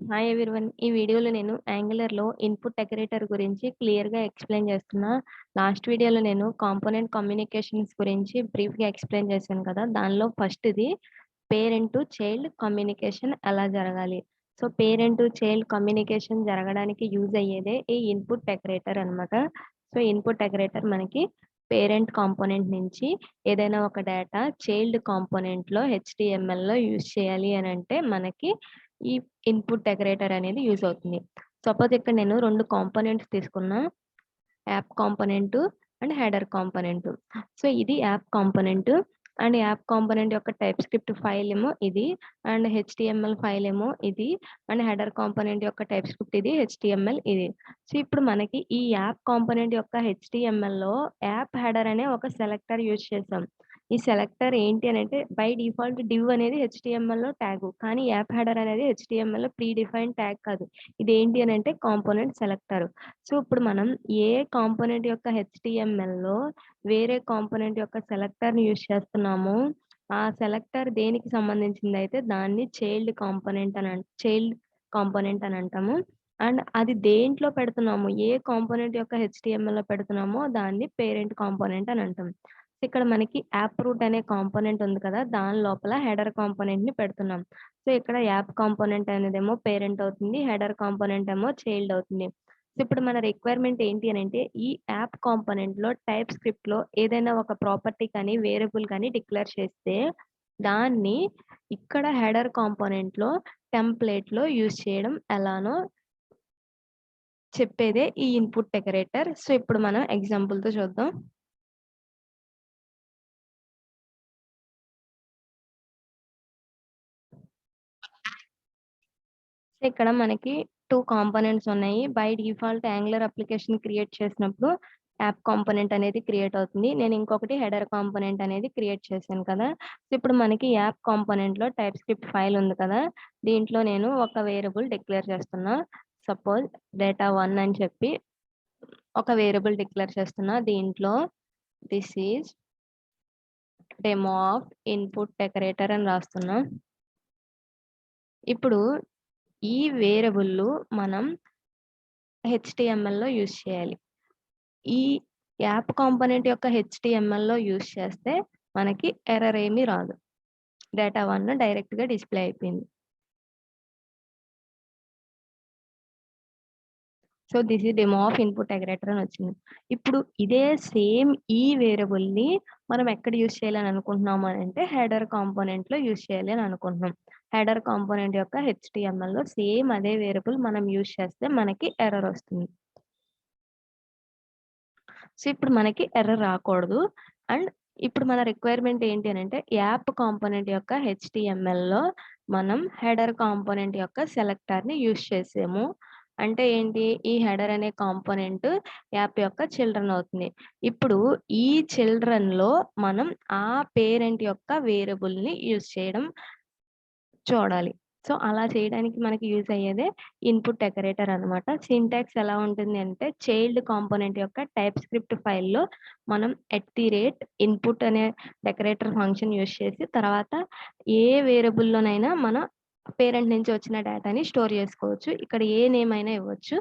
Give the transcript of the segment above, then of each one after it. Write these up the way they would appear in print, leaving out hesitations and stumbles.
Hi everyone. ఈ వీడియోలో నేను యాంగులర్‌లో ఇన్పుట్ డెకరేటర్ గురించి క్లియర్‌గా ఎక్స్‌ప్లెయిన్ చేస్తున్నా. లాస్ట్ వీడియోలో నేను కాంపోనెంట్ కమ్యూనికేషన్స్ గురించి బ్రీఫ్‌గా ఎక్స్‌ప్లెయిన్ చేశాను కదా! దానిలో ఫస్ట్‌ది పేరెంట్ టు చైల్డ్ కమ్యూనికేషన్ ఎలా జరగాలి. So, parent to child communication జరగడానికి యూజ్ అయ్యేదే ఈ ఇన్పుట్ డెకరేటర్ అన్నమాట. సో, ఇన్పుట్ డెకరేటర్ మనకి పేరెంట్ కాంపోనెంట్ నుంచి ఏదైనా ఒక డేటా చైల్డ్ కాంపోనెంట్‌లో హెచ్‌టీఎంఎల్‌లో యూజ్ చేయాలి అనంటే మనకి ఈ ఇన్పుట్ డెకరేటర్ అనేది యూజ్ అవుతుంది. సపోజ్ ఇక్కడ నేను 2 కాంపోనెంట్స్ తీసుకున్నా. App component and header component. So, ఇది app component and app component యొక్క టైప్ స్క్రిప్ట్ ఫైల్ ఏమో ఇది అండ్ హెచ్టీఎంఎల్ ఫైల్ ఏమో ఇది అండ్ హెడర్ కాంపోనెంట్ యొక్క టైప్ స్క్రిప్ట్ ఇది హెచ్టీఎంఎల్ ఇది. సో, ఇప్పుడు మనకి ఈ యాప్ కాంపోనెంట్ యొక్క హెచ్టీఎంఎల్‌లో యాప్ హెడర్ అనే ఒక సెలెక్టర్ యూజ్ చేసాం. ఈ సెలెక్టర్ ఏంటి అనంటే బై డిఫాల్ట్ డివ్ అనేది హెచ్టీఎంఎల్‌లో ట్యాగు. కానీ యాప్ హెడర్ అనేది హెచ్టీఎంఎల్‌లో ప్రీ డిఫైన్డ్ ట్యాగ్ కాదు. ఇదేంటి అనంటే కాంపోనెంట్ సెలెక్టర్. సో, ఇప్పుడు మనం ఏ కాంపోనెంట్ యొక్క హెచ్టీఎంఎల్‌లో వేరే కాంపోనెంట్ యొక్క సెలెక్టర్‌ని యూజ్ చేస్తున్నామో, ఆ సెలెక్టర్ దేనికి సంబంధించిందైతే దాన్ని చైల్డ్ కాంపోనెంట్ అని అంటాము. అండ్ అది దేంట్లో పెడుతున్నామో, ఏ కాంపోనెంట్ యొక్క హెచ్టీఎంఎల్‌లో పెడుతున్నామో దాన్ని పేరెంట్ కాంపోనెంట్ అని అంటాం. ఇక్కడ మనకి యాప్ రూట్ అనే కాంపోనెంట్ ఉంది కదా! దాని లోపల హెడర్ కాంపోనెంట్‌ని పెడుతున్నాం. సో, ఇక్కడ యాప్ కాంపోనెంట్ అనేదేమో పేరెంట్ అవుతుంది. హెడర్ కాంపోనెంట్ ఏమో చైల్డ్ అవుతుంది. సో, ఇప్పుడు మన రిక్వైర్మెంట్ ఏంటి అనంటే ఈ యాప్ కాంపోనెంట్‌లో టైప్ స్క్రిప్ట్‌లో ఏదైనా ఒక ప్రాపర్టీ కానీ, వేరియబుల్ కానీ డిక్లేర్ చేస్తే దాన్ని ఇక్కడ హెడర్ కాంపోనెంట్‌లో టెంప్లేట్‌లో యూజ్ చేయడం ఎలానో చెప్పేదే ఈ ఇన్పుట్ డెకరేటర్. సో, ఇప్పుడు మనం ఎగ్జాంపుల్‌తో చూద్దాం. ఇక్కడ మనకి 2 కాంపోనెంట్స్ ఉన్నాయి. By default angular application create చేసినప్పుడు యాప్ కాంపోనెంట్ అనేది క్రియేట్ అవుతుంది. నేను ఇంకొకటి హెడర్ కాంపోనెంట్ అనేది క్రియేట్ చేశాను కదా! సో, ఇప్పుడు మనకి యాప్ కాంపోనెంట్‌లో టైప్ స్క్రిప్ట్ ఫైల్ ఉంది కదా! దీంట్లో నేను ఒక వేరియబుల్ డిక్లేర్ చేస్తున్నా. సపోజ్ డేటా1 అని చెప్పి ఒక వేరియబుల్ డిక్లేర్ చేస్తున్నా. దీంట్లో this is demo of input decorator అని రాస్తున్నా. ఇప్పుడు ఈ వేరియబుల్‌లు మనం హెచ్టీఎంఎల్‌లో యూజ్ చేయాలి. ఈ యాప్ కాంపోనెంట్ యొక్క హెచ్టీఎంఎల్‌లో యూజ్ చేస్తే మనకి ఎర్రర్ ఏమీ రాదు. డేటా1 డైరెక్ట్‌గా డిస్‌ప్లే అయిపోయింది. So, this is demo of input decorator అని వచ్చింది. ఇప్పుడు ఇదే సేమ్ ఈ వేరియబుల్‌ని మనం ఎక్కడ యూజ్ చేయాలని అనుకుంటున్నాము అనంటే హెడర్ కాంపోనెంట్‌లో యూజ్ చేయాలి అని అనుకుంటున్నాం. హెడర్ కాంపోనెంట్ యొక్క హెచ్టీఎంఎల్‌లో సేమ్ అదే వేరియబుల్ మనం యూజ్ చేస్తే మనకి ఎర్రర్ వస్తుంది. సో, ఇప్పుడు మనకి ఎర్రర్ రాకూడదు. అండ్ ఇప్పుడు మన రిక్వైర్మెంట్ ఏంటి అనంటే యాప్ కాంపోనెంట్ యొక్క హెచ్టీఎంఎల్‌లో మనం హెడర్ కాంపోనెంట్ యొక్క సెలెక్టర్‌ని యూజ్ చేసాము. అంటే ఏంటి? ఈ హెడర్ అనే కాంపోనెంట్ యాప్ యొక్క చిల్డ్రన్ అవుతుంది. ఇప్పుడు ఈ చిల్డ్రన్‌లో మనం ఆ పేరెంట్ యొక్క వేరియబుల్‌ని యూజ్ చేయడం చూడాలి. సో, అలా చేయడానికి మనకి యూజ్ అయ్యేదే ఇన్పుట్ డెకరేటర్ అనమాట. సింటాక్స్ ఎలా ఉంటుంది అంటే చైల్డ్ కాంపోనెంట్ యొక్క టైప్ స్క్రిప్ట్ ఫైల్‌లో మనం @input అనే డెకరేటర్ ఫంక్షన్ యూజ్ చేసి తర్వాత ఏ వేరియబుల్‌లోనైనా మన పేరెంట్ నుంచి వచ్చిన డేటాని స్టోర్ చేసుకోవచ్చు. ఇక్కడ ఏ నేమ్ అయినా ఇవ్వచ్చు.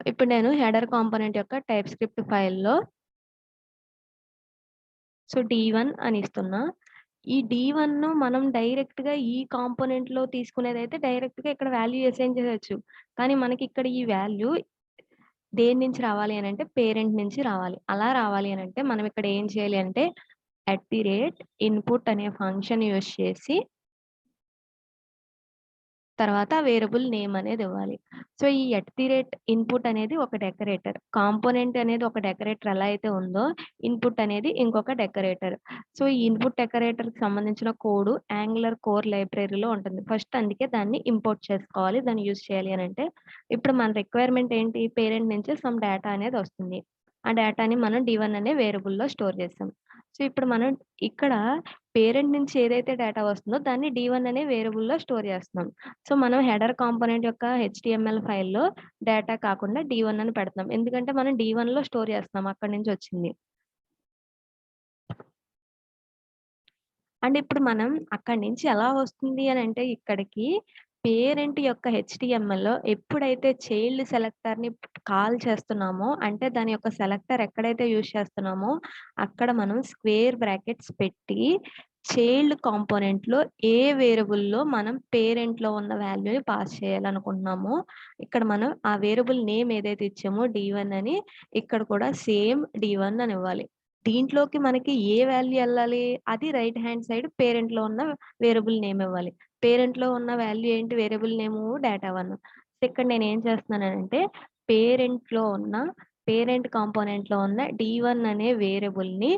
ఇప్పుడు నేను హెడర్ కాంపోనెంట్ యొక్క టైప్ స్క్రిప్ట్ ఫైల్‌లో సో, D1 అని ఇస్తున్నా. ఈ D1 మనం డైరెక్ట్‌గా ఈ కాంపోనెంట్‌లో తీసుకునేదైతే డైరెక్ట్‌గా ఇక్కడ వాల్యూ అసైన్ చేసేయొచ్చు. కానీ మనకి ఇక్కడ ఈ వాల్యూ దేని నుంచి రావాలి అనంటే పేరెంట్ నుంచి రావాలి. అలా రావాలి అనంటే మనం ఇక్కడ ఏం చేయాలి అంటే @input అనే ఫంక్షన్ యూజ్ చేసి తర్వాత వేరియబుల్ నేమ్ అనేది ఇవ్వాలి. సో, ఈ @input అనేది ఒక డెకరేటర్. కాంపోనెంట్ అనేది ఒక డెకరేటర్ ఎలా అయితే ఉందో, ఇన్పుట్ అనేది ఇంకొక డెకరేటర్. సో, ఈ ఇన్పుట్ డెకరేటర్‌కి సంబంధించిన కోడ్ యాంగులర్ కోర్ లైబ్రరీలో ఉంటుంది. ఫస్ట్ అందుకే దాన్ని ఇంపోర్ట్ చేసుకోవాలి. దాన్ని యూజ్ చేయాలి అనంటే, ఇప్పుడు మన రిక్వైర్మెంట్ ఏంటి? పేరెంట్ నుంచి సమ్ డేటా అనేది వస్తుంది. ఆ డేటాని మనం D1 అనే వేరియబుల్‌లో స్టోర్ చేసాం. సో, ఇప్పుడు మనం ఇక్కడ పేరెంట్ నుంచి ఏదైతే డేటా వస్తుందో దాన్ని D1 అనే వేరియబుల్‌లో స్టోర్ చేస్తున్నాం. సో, మనం హెడర్ కాంపోనెంట్ యొక్క హెచ్టీఎంఎల్ ఫైల్‌లో డేటా కాకుండా D1 అని పెడుతున్నాం. ఎందుకంటే మనం D1లో స్టోర్ చేస్తున్నాం. అక్కడి నుంచి వచ్చింది. అండ్ ఇప్పుడు మనం అక్కడి నుంచి ఎలా వస్తుంది అనంటే ఇక్కడికి పేరెంట్ యొక్క హెచ్‌టీఎంఎల్‌లో ఎప్పుడైతే చైల్డ్ సెలెక్టర్‌ని కాల్ చేస్తున్నామో, అంటే దాని యొక్క సెలెక్టర్ ఎక్కడైతే యూజ్ చేస్తున్నామో, అక్కడ మనం స్క్వేర్ బ్రాకెట్స్ పెట్టి చైల్డ్ కాంపోనెంట్‌లో ఏ వేరియబుల్‌లో మనం పేరెంట్‌లో ఉన్న వాల్యూని పాస్ చేయాలనుకుంటున్నామో, ఇక్కడ మనం ఆ వేరియబుల్ నేమ్ ఏదైతే ఇచ్చామో డి1 అని, ఇక్కడ కూడా సేమ్ డి1 అని ఇవ్వాలి. దీంట్లోకి మనకి ఏ వాల్యూ ఎళ్ళాలి? అది రైట్ హ్యాండ్ సైడ్ పేరెంట్‌లో ఉన్న వేరియబుల్ నేమ్ ఇవ్వాలి. పేరెంట్‌లో ఉన్న వాల్యూ ఏంటి? వేరియబుల్ నేము డేటా1. ఇక్కడ నేనేం చేస్తున్నానంటే పేరెంట్‌లో ఉన్న పేరెంట్ కాంపోనెంట్‌లో ఉన్న డి1 అనే వేరియబుల్‌ని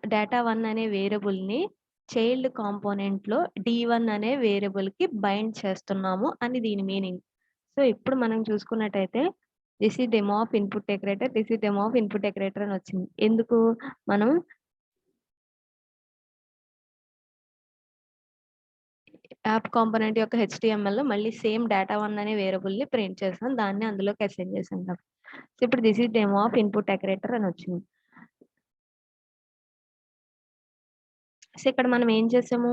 డేటా1 అనే వేరియబుల్‌ని చైల్డ్ కాంపోనెంట్‌లో డి1 అనే వేరియబుల్‌కి బైండ్ చేస్తున్నాము అని దీని మీనింగ్. సో, ఇప్పుడు మనం చూసుకున్నట్టయితే this is demo of input decorator. This is demo of input decorator అని వచ్చింది. ఎందుకు? మనం యాప్ కాంపోనెంట్ యొక్క హెచ్‌టీఎంఎల్‌లో మళ్ళీ సేమ్ డేటా1 అనే వేరియబుల్‌ని ప్రింట్ చేసాం. దాన్ని అందులోకి అసైన్ చేసాం కాబట్టి. సో, ఇప్పుడు this is demo of input decorator అని వచ్చింది. సో, ఇక్కడ మనం ఏం చేసాము?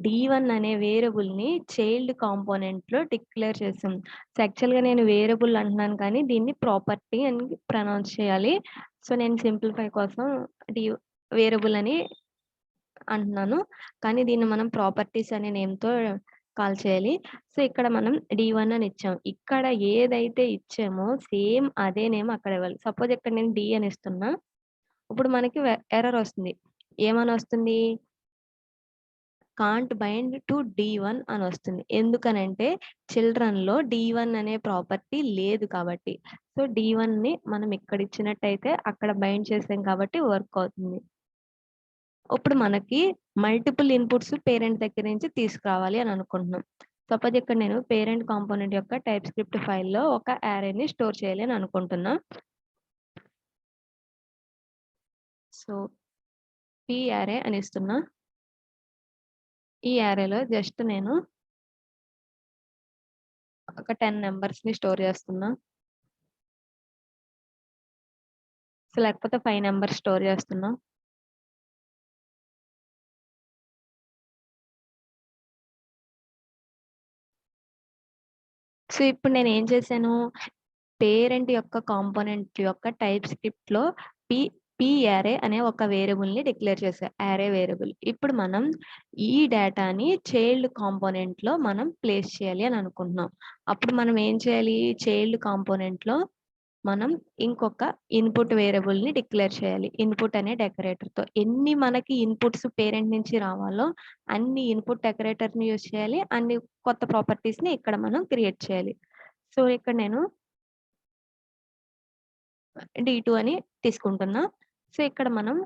డి1 అనే వేరియబుల్‌ని చైల్డ్ కాంపోనెంట్‌లో డిక్లేర్ చేసాం. సో, యాక్చువల్‌గా నేను వేరియబుల్ అంటున్నాను కానీ దీన్ని ప్రాపర్టీ అని ప్రొనౌన్స్ చేయాలి. సో, నేను సింప్లిఫై కోసం డి వేరియబుల్ అని అంటున్నాను. కానీ దీన్ని మనం ప్రాపర్టీస్ అనే నేమ్‌తో కాల్ చేయాలి. సో, ఇక్కడ మనం డి1 అని ఇచ్చాం. ఇక్కడ ఏదైతే ఇచ్చామో సేమ్ అదే నేమ్ అక్కడ ఇవ్వాలి. సపోజ్ ఇక్కడ నేను డి అని ఇస్తున్నా. ఇప్పుడు మనకి ఎర్రర్ వస్తుంది. ఏమని వస్తుంది? కాంట్ బైండ్ టు డి1 అని వస్తుంది. ఎందుకనంటే చిల్డ్రన్‌లో డి1 అనే ప్రాపర్టీ లేదు కాబట్టి. సో, డి1ని మనం ఇక్కడ ఇచ్చినట్టయితే అక్కడ బైండ్ చేసాం కాబట్టి వర్క్ అవుతుంది. ఇప్పుడు మనకి మల్టిపుల్ ఇన్‌పుట్స్ పేరెంట్ దగ్గర నుంచి తీసుకురావాలి అని అనుకుంటున్నాం. సపోజ్ ఇక్కడ నేను పేరెంట్ కాంపోనెంట్ యొక్క టైప్ స్క్రిప్ట్ ఫైల్‌లో ఒక అరేని స్టోర్ చేయాలి అని అనుకుంటున్నా. సో, పీ అరే అని ఇస్తున్నా. ఈ అరేలో జస్ట్ నేను ఒక 10 నంబర్స్‌ని స్టోర్ చేస్తున్నా. సో, లేకపోతే 5 నంబర్స్ స్టోర్ చేస్తున్నా. సో, ఇప్పుడు నేనేం చేశాను? పేరెంట్ యొక్క కాంపోనెంట్ యొక్క టైప్ స్క్రిప్ట్‌లో పి పీ యారే అనే ఒక వేరియబుల్‌ని డిక్లేర్ చేశా. యారే వేరియబుల్. ఇప్పుడు మనం ఈ డేటాని చైల్డ్ కాంపోనెంట్‌లో మనం ప్లేస్ చేయాలి అని అనుకుంటున్నాం. అప్పుడు మనం ఏం చేయాలి? చైల్డ్ కాంపోనెంట్‌లో మనం ఇంకొక ఇన్పుట్ వేరియబుల్‌ని డిక్లేర్ చేయాలి. ఇన్పుట్ అనే డెకరేటర్‌తో. ఎన్ని మనకి ఇన్పుట్స్ పేరెంట్ నుంచి రావాలో అన్ని ఇన్పుట్ డెకరేటర్‌ని యూజ్ చేయాలి. అన్ని కొత్త ప్రాపర్టీస్‌ని ఇక్కడ మనం క్రియేట్ చేయాలి. సో, ఇక్కడ నేను డి2 అని తీసుకుంటున్నా. సో, ఇక్కడ మనం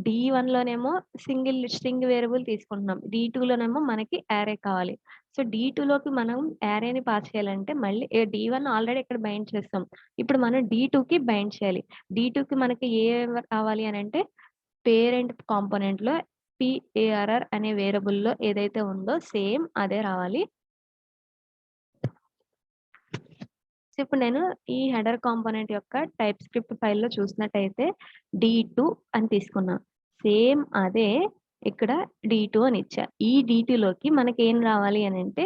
డి1లోనేమో సింగిల్ స్ట్రింగ్ వేరియబుల్ తీసుకుంటున్నాం. డి2లోనేమో మనకి యారే కావాలి. సో, డి2లోకి మనం యారేని పాస్ చేయాలంటే మళ్ళీ డి1 ఆల్రెడీ ఇక్కడ బైండ్ చేసాం. ఇప్పుడు మనం డి2కి బైండ్ చేయాలి. డి2కి మనకి కావాలి అనంటే పేరెంట్ కాంపోనెంట్‌లో పిఏఆర్ఆర్ అనే వేరియబుల్‌లో ఏదైతే ఉందో సేమ్ అదే రావాలి. సో, ఇప్పుడు నేను ఈ హెడర్ కాంపోనెంట్ యొక్క టైప్ స్క్రిప్ట్ ఫైల్‌లో చూసినట్టయితే డి2 అని తీసుకున్నా. సేమ్ అదే ఇక్కడ డి2 అని ఇచ్చా. ఈ డి2లోకి మనకేం రావాలి అనంటే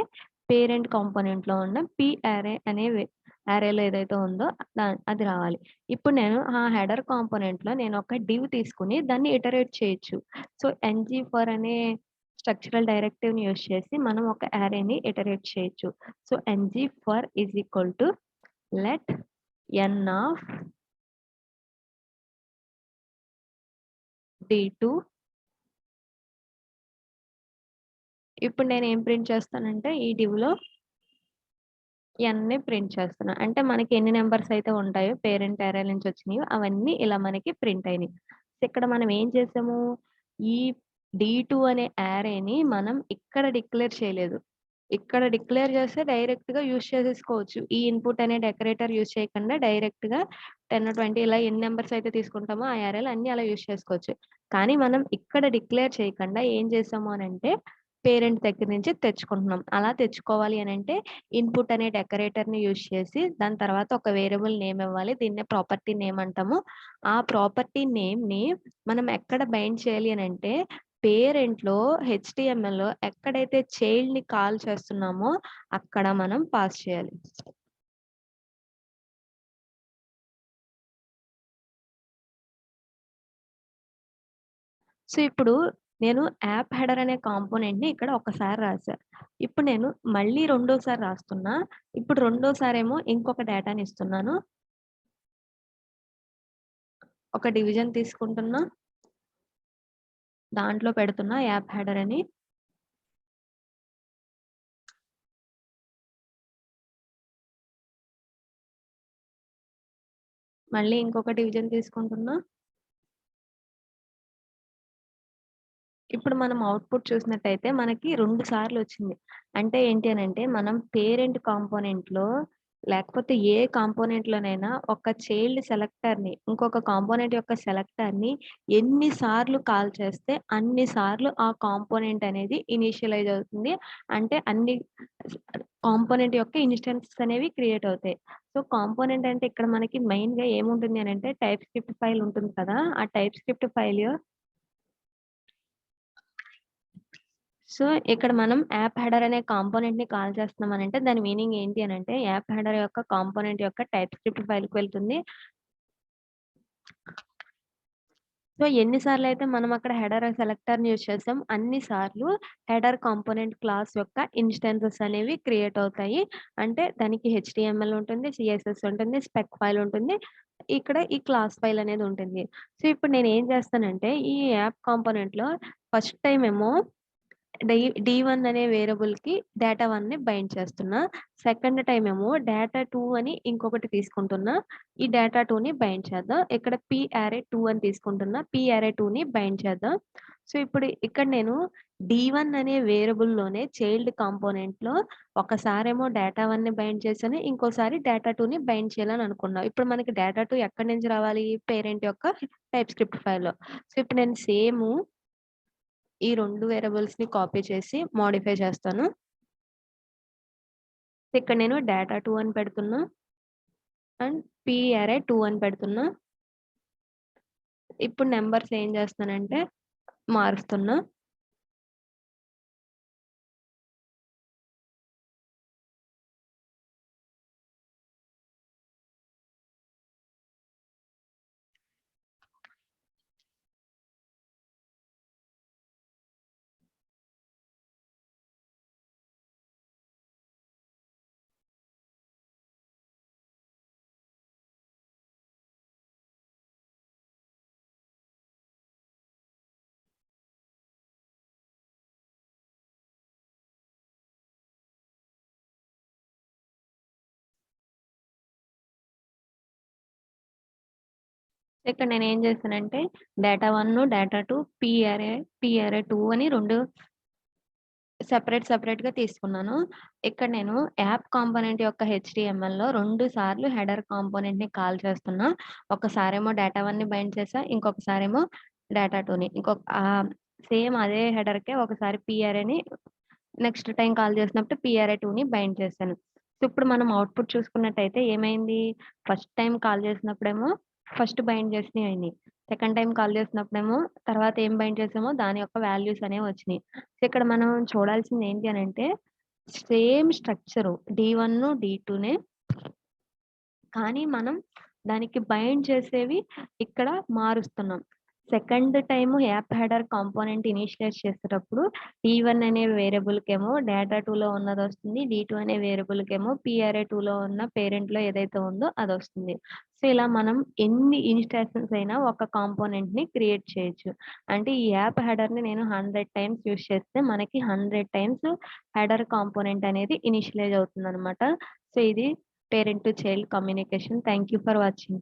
పేరెంట్ కాంపోనెంట్‌లో ఉన్న పీ అరే అనే అరేలో ఏదైతే ఉందో అది రావాలి. ఇప్పుడు నేను ఆ హెడర్ కాంపోనెంట్‌లో నేను ఒక డివ్ తీసుకొని దాన్ని ఇటరేట్ చేయొచ్చు. సో, ఎన్‌జీ ఫర్ అనే స్ట్రక్చరల్ డైరెక్టివ్‌ని యూజ్ చేసి మనం ఒక అరేని ఇటరేట్ చేయొచ్చు. So, NG for is equal to let n of d2 ఇప్పుడు నేనేం ప్రింట్ చేస్తానంటే ఈ డివ్‌లో nని ప్రింట్ చేస్తున్నా. అంటే మనకి ఎన్ని నంబర్స్ అయితే ఉంటాయో పేరెంట్ అరే నుంచి వచ్చినయి అవన్నీ ఇలా మనకి ప్రింట్ అయినాయి. ఇక్కడ మనం ఏం చేసాము? ఈ డి2 అనే అరేని మనం ఇక్కడ డిక్లేర్ చేయలేదు. ఇక్కడ డిక్లేర్ చేస్తే డైరెక్ట్‌గా యూజ్ చేసేసుకోవచ్చు. ఈ ఇన్పుట్ అనే డెకరేటర్ యూజ్ చేయకుండా డైరెక్ట్‌గా 10, 20 ఇలా ఎన్ని నంబర్స్ అయితే తీసుకుంటామో ఆ అరేలు అన్నీ అలా యూజ్ చేసుకోవచ్చు. కానీ మనం ఇక్కడ డిక్లేర్ చేయకుండా ఏం చేసాము అనంటే పేరెంట్ దగ్గర నుంచి తెచ్చుకుంటున్నాం. అలా తెచ్చుకోవాలి అనంటే ఇన్పుట్ అనే డెకరేటర్‌ని యూజ్ చేసి దాని తర్వాత ఒక వేరియబుల్ నేమ్ ఇవ్వాలి. దీన్నే ప్రాపర్టీ నేమ్ అంటాము. ఆ ప్రాపర్టీ నేమ్‌ని మనం ఎక్కడ బైండ్ చేయాలి అనంటే పేరెంట్‌లో హెచ్‌టీఎంఎల్‌లో ఎక్కడైతే చైల్డ్‌ని కాల్ చేస్తున్నామో అక్కడ మనం పాస్ చేయాలి. సో, ఇప్పుడు నేను యాప్ హెడర్ అనే కాంపోనెంట్‌ని ఇక్కడ ఒక్కసారి రాసా. ఇప్పుడు నేను మళ్ళీ రెండోసారి రాస్తున్నా. ఇప్పుడు రెండోసారేమో ఇంకొక డేటాని ఇస్తున్నాను. ఒక డివిజన్ తీసుకుంటున్నా. దాంట్లో పెడుతున్నా యాప్ హెడర్ అని. మళ్ళీ ఇంకొక డివిజన్ తీసుకుంటున్నా. ఇప్పుడు మనం అవుట్‌పుట్ చూసినట్టయితే మనకి 2 సార్లొచ్చింది. అంటే ఏంటి అనంటే మనం పేరెంట్ కాంపోనెంట్‌లో లేకపోతే ఏ కాంపోనెంట్‌లోనైనా ఒక చైల్డ్ సెలెక్టర్‌ని ఇంకొక కాంపోనెంట్ యొక్క సెలెక్టర్‌ని ఎన్ని సార్లు కాల్ చేస్తే అన్ని సార్లు ఆ కాంపోనెంట్ అనేది ఇనీషియలైజ్ అవుతుంది. అంటే అన్ని కాంపోనెంట్ యొక్క ఇన్‌స్టాన్సెస్ అనేవి క్రియేట్ అవుతాయి. సో, కాంపోనెంట్ అంటే ఇక్కడ మనకి మెయిన్‌గా ఏముంటుంది అనంటే టైప్ స్క్రిప్ట్ ఫైల్ ఉంటుంది కదా! ఆ టైప్ స్క్రిప్ట్ ఫైల్ సో, ఇక్కడ మనం యాప్ హెడర్ అనే కాంపోనెంట్‌ని కాల్ చేస్తున్నామనంటే దాని మీనింగ్ ఏంటి అనంటే యాప్ హెడర్ యొక్క కాంపోనెంట్ యొక్క టైప్ స్క్రిప్ట్ ఫైల్‌కి వెళ్తుంది. సో, ఎన్ని సార్లయితే మనం అక్కడ హెడర్ సెలెక్టర్‌ని యూజ్ చేసాం అన్ని సార్లు హెడర్ కాంపోనెంట్ క్లాస్ యొక్క ఇన్‌స్టాన్సెస్ అనేవి క్రియేట్ అవుతాయి. అంటే దానికి హెచ్‌టీఎంఎల్ ఉంటుంది, సీఎస్ఎస్ ఉంటుంది, స్పెక్ ఫైల్ ఉంటుంది. ఇక్కడ ఈ క్లాస్ ఫైల్ అనేది ఉంటుంది. సో, ఇప్పుడు నేనేం చేస్తానంటే ఈ యాప్ కాంపోనెంట్‌లో ఫస్ట్ టైమ్ ఏమో డి1 అనే వేరియబుల్‌కి డేటా 1ని బైండ్ చేస్తున్నా. సెకండ్ టైమ్ ఏమో డేటా 2 అని ఇంకొకటి తీసుకుంటున్నా. ఈ డేటా 2ని బైండ్ చేద్దాం. ఇక్కడ పీ యారే 2 అని తీసుకుంటున్నా. పీ యారే 2ని బైండ్ చేద్దాం. సో, ఇప్పుడు ఇక్కడ నేను డి1 అనే వేరియబుల్‌లోనే చైల్డ్ కాంపోనెంట్‌లో ఒకసారేమో డేటా 1ని బైండ్ చేశాను. ఇంకోసారి డేటా 2ని బైండ్ చేయాలని అనుకున్నా. ఇప్పుడు మనకి డేటా 2 ఎక్కడి నుంచి రావాలి? పేరెంట్ యొక్క టైప్ స్క్రిప్ట్ ఫైల్‌లో. సో, ఇప్పుడు నేను ఈ 2 వేరియబుల్స్‌ని కాపీ చేసి మోడిఫై చేస్తాను. ఇక్కడ నేను డేటా 2 అని పెడుతున్నా. అండ్ పీ అరే 2 అని పెడుతున్నా. ఇప్పుడు నంబర్స్ ఏం చేస్తున్నానంటే మారుస్తున్నా. ఇక్కడ నేనేం చేశానంటే డేటా 1, డేటా 2, పీ అరే 2 అని 2 సెపరేట్‌గా తీసుకున్నాను. ఇక్కడ నేను యాప్ కాంపోనెంట్ యొక్క హెచ్‌టీఎంఎల్‌లో 2 సార్లు హెడర్ కాంపోనెంట్‌ని కాల్ చేస్తున్నా. ఒకసారేమో డేటా 1ని బైండ్ చేశా. ఇంకొకసారేమో డేటా 2ని. సేమ్ అదే హెడర్‌కే ఒకసారి పీ అరేని నెక్స్ట్ టైమ్ కాల్ చేసినప్పుడు పీ అరే 2ని బైండ్ చేశాను. సో, ఇప్పుడు మనం అవుట్‌పుట్ చూసుకున్నట్టయితే ఏమైంది? ఫస్ట్ టైమ్ కాల్ చేసినప్పుడేమో ఫస్ట్ బైండ్ చేసినయి అయినియి. సెకండ్ టైమ్ కాల్ చేసినప్పుడేమో తర్వాత ఏం బైండ్ చేసామో దాని యొక్క వాల్యూస్ అనేవి వచ్చినియి. సో, ఇక్కడ మనం చూడాల్సింది ఏంటి అనంటే సేమ్ స్ట్రక్చరు డి1, డి2నే కానీ మనం దానికి బైండ్ చేసేవి ఇక్కడ మారుస్తున్నాం. Second time app header component initialize చేసేటప్పుడు టీ1 అనే వేరియబుల్‌కేమో డేటా 2లో ఉన్నదొస్తుంది. డి2 అనే వేరియబుల్‌కేమో పీఆర్ఏ 2లో ఉన్న పేరెంట్‌లో ఏదైతే ఉందో అదొస్తుంది. సో, ఇలా మనం ఎన్ని ఇన్‌స్టాన్సెస్ అయినా ఒక కాంపోనెంట్‌ని క్రియేట్ చేయొచ్చు. అంటే ఈ యాప్ హెడర్‌ని నేను 100 టైమ్స్ యూజ్ చేస్తే మనకి 100 టైమ్స్ హెడర్ కాంపోనెంట్ అనేది ఇనిషియలైజ్ అవుతుందనమాట. సో, ఇది parent to child communication. Thank you for watching.